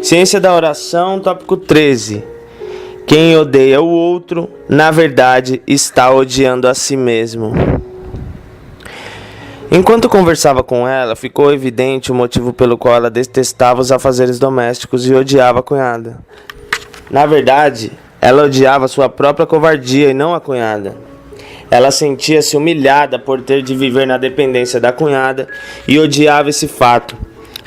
Ciência da oração, tópico 13. Quem odeia o outro, na verdade, está odiando a si mesmo. Enquanto conversava com ela, ficou evidente o motivo pelo qual ela detestava os afazeres domésticos e odiava a cunhada. Na verdade, ela odiava sua própria covardia e não a cunhada. Ela sentia-se humilhada por ter de viver na dependência da cunhada e odiava esse fato.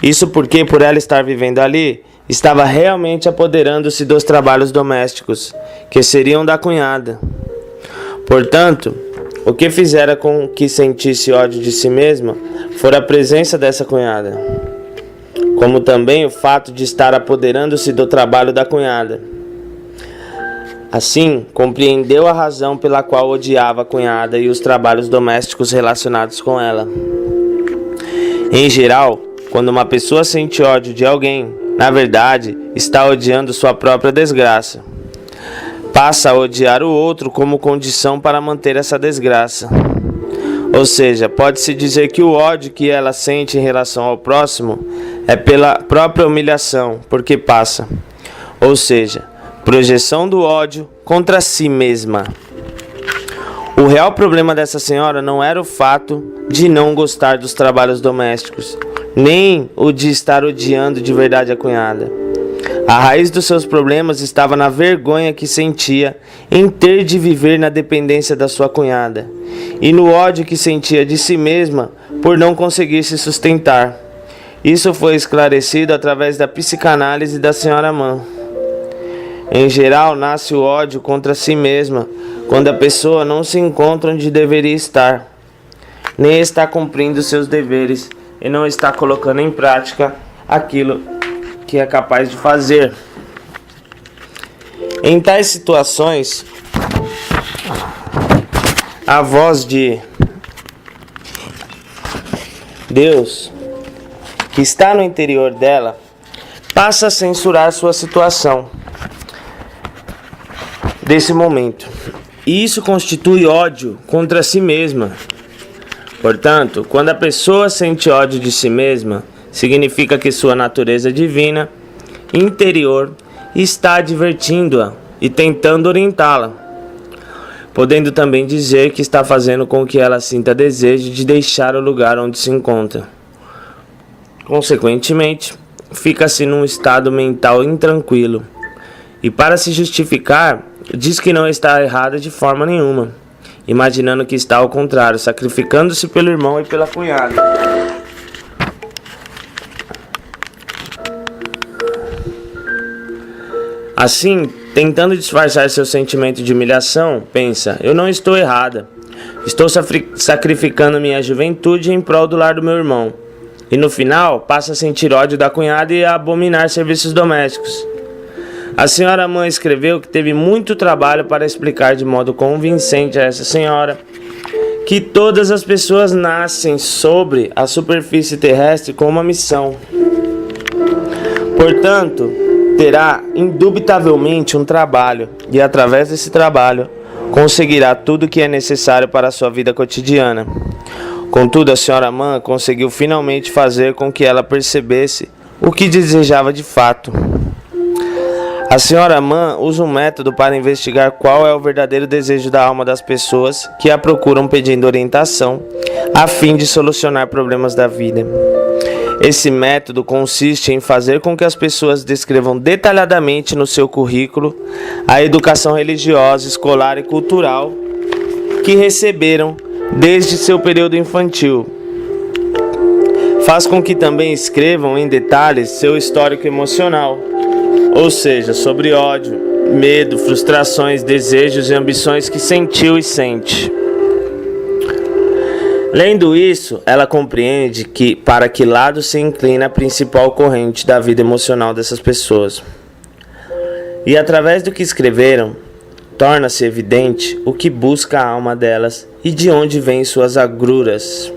Isso porque, por ela estar vivendo ali, estava realmente apoderando-se dos trabalhos domésticos, que seriam da cunhada. Portanto, o que fizera com que sentisse ódio de si mesma fora a presença dessa cunhada, como também o fato de estar apoderando-se do trabalho da cunhada. Assim, compreendeu a razão pela qual odiava a cunhada e os trabalhos domésticos relacionados com ela. Em geral, quando uma pessoa sente ódio de alguém, na verdade, está odiando sua própria desgraça. Passa a odiar o outro como condição para manter essa desgraça. Ou seja, pode-se dizer que o ódio que ela sente em relação ao próximo é pela própria humilhação, porque passa. Ou seja, projeção do ódio contra si mesma. O real problema dessa senhora não era o fato de não gostar dos trabalhos domésticos, nem o de estar odiando de verdade a cunhada. A raiz dos seus problemas estava na vergonha que sentia em ter de viver na dependência da sua cunhada, e no ódio que sentia de si mesma por não conseguir se sustentar. Isso foi esclarecido através da psicanálise da senhora Mann. Em geral, nasce o ódio contra si mesma quando a pessoa não se encontra onde deveria estar, nem está cumprindo seus deveres e não está colocando em prática aquilo que é capaz de fazer. Em tais situações, a voz de Deus, que está no interior dela, passa a censurar sua situação desse momento. E isso constitui ódio contra si mesma. Portanto, quando a pessoa sente ódio de si mesma, significa que sua natureza divina, interior, está advertindo-a e tentando orientá-la, podendo também dizer que está fazendo com que ela sinta desejo de deixar o lugar onde se encontra. Consequentemente, fica-se num estado mental intranquilo, e para se justificar, diz que não está errada de forma nenhuma, imaginando que está ao contrário, sacrificando-se pelo irmão e pela cunhada. Assim, tentando disfarçar seu sentimento de humilhação, pensa: eu não estou errada. Estou sacrificando minha juventude em prol do lar do meu irmão. E no final, passa a sentir ódio da cunhada e a abominar serviços domésticos. A senhora Mann escreveu que teve muito trabalho para explicar de modo convincente a essa senhora que todas as pessoas nascem sobre a superfície terrestre com uma missão. Portanto, terá indubitavelmente um trabalho e através desse trabalho conseguirá tudo o que é necessário para a sua vida cotidiana. Contudo, a senhora Mann conseguiu finalmente fazer com que ela percebesse o que desejava de fato. A senhora Mann usa um método para investigar qual é o verdadeiro desejo da alma das pessoas que a procuram pedindo orientação, a fim de solucionar problemas da vida. Esse método consiste em fazer com que as pessoas descrevam detalhadamente no seu currículo a educação religiosa, escolar e cultural que receberam desde seu período infantil. Faz com que também escrevam em detalhes seu histórico emocional, ou seja, sobre ódio, medo, frustrações, desejos e ambições que sentiu e sente. Lendo isso, ela compreende que para que lado se inclina a principal corrente da vida emocional dessas pessoas. E através do que escreveram, torna-se evidente o que busca a alma delas e de onde vêm suas agruras.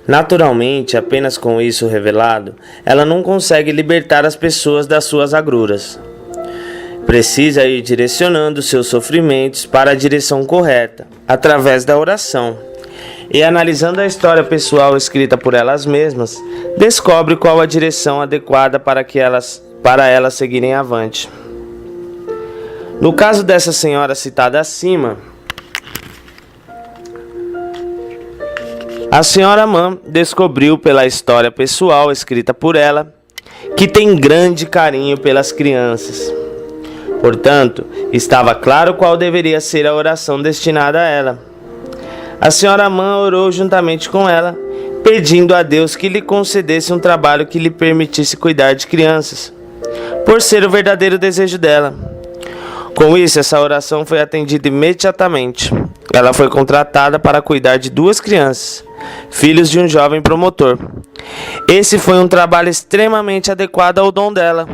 Naturalmente, apenas com isso revelado, ela não consegue libertar as pessoas das suas agruras. Precisa ir direcionando seus sofrimentos para a direção correta, através da oração. e, analisando a história pessoal escrita por elas mesmas, descobre qual a direção adequada para elas seguirem avante. No caso dessa senhora citada acima, a senhora Mann descobriu pela história pessoal escrita por ela que tem grande carinho pelas crianças. Portanto, estava claro qual deveria ser a oração destinada a ela. A senhora Mann orou juntamente com ela, pedindo a Deus que lhe concedesse um trabalho que lhe permitisse cuidar de crianças, por ser o verdadeiro desejo dela. Com isso, essa oração foi atendida imediatamente. Ela foi contratada para cuidar de 2 crianças, filhos de um jovem promotor. Esse foi um trabalho extremamente adequado ao dom dela,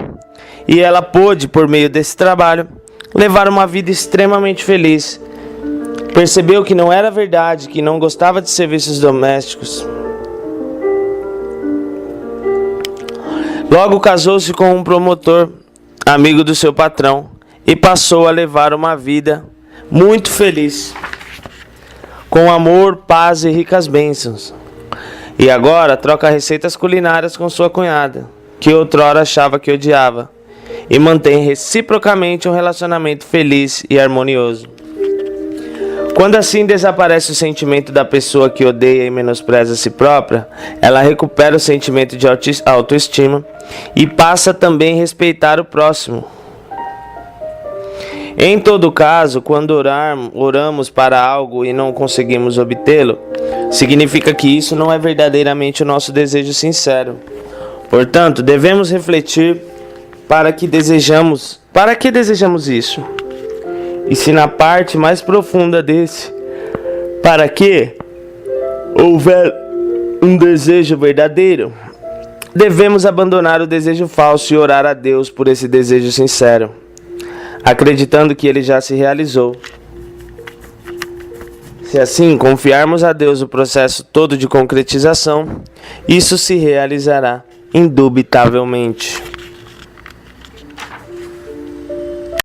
e ela pôde, por meio desse trabalho, levar uma vida extremamente feliz. Percebeu que não era verdade, que não gostava de serviços domésticos. Logo casou-se com um promotor, amigo do seu patrão, e passou a levar uma vida muito feliz, com amor, paz e ricas bênçãos. E agora troca receitas culinárias com sua cunhada, que outrora achava que odiava, e mantém reciprocamente um relacionamento feliz e harmonioso. Quando assim desaparece o sentimento da pessoa que odeia e menospreza a si própria, ela recupera o sentimento de autoestima e passa também a respeitar o próximo. Em todo caso, quando oramos para algo e não conseguimos obtê-lo, significa que isso não é verdadeiramente o nosso desejo sincero. Portanto, devemos refletir para que desejamos isso? E se na parte mais profunda desse para que houver um desejo verdadeiro, devemos abandonar o desejo falso e orar a Deus por esse desejo sincero, acreditando que ele já se realizou. Se assim confiarmos a Deus o processo todo de concretização, isso se realizará indubitavelmente.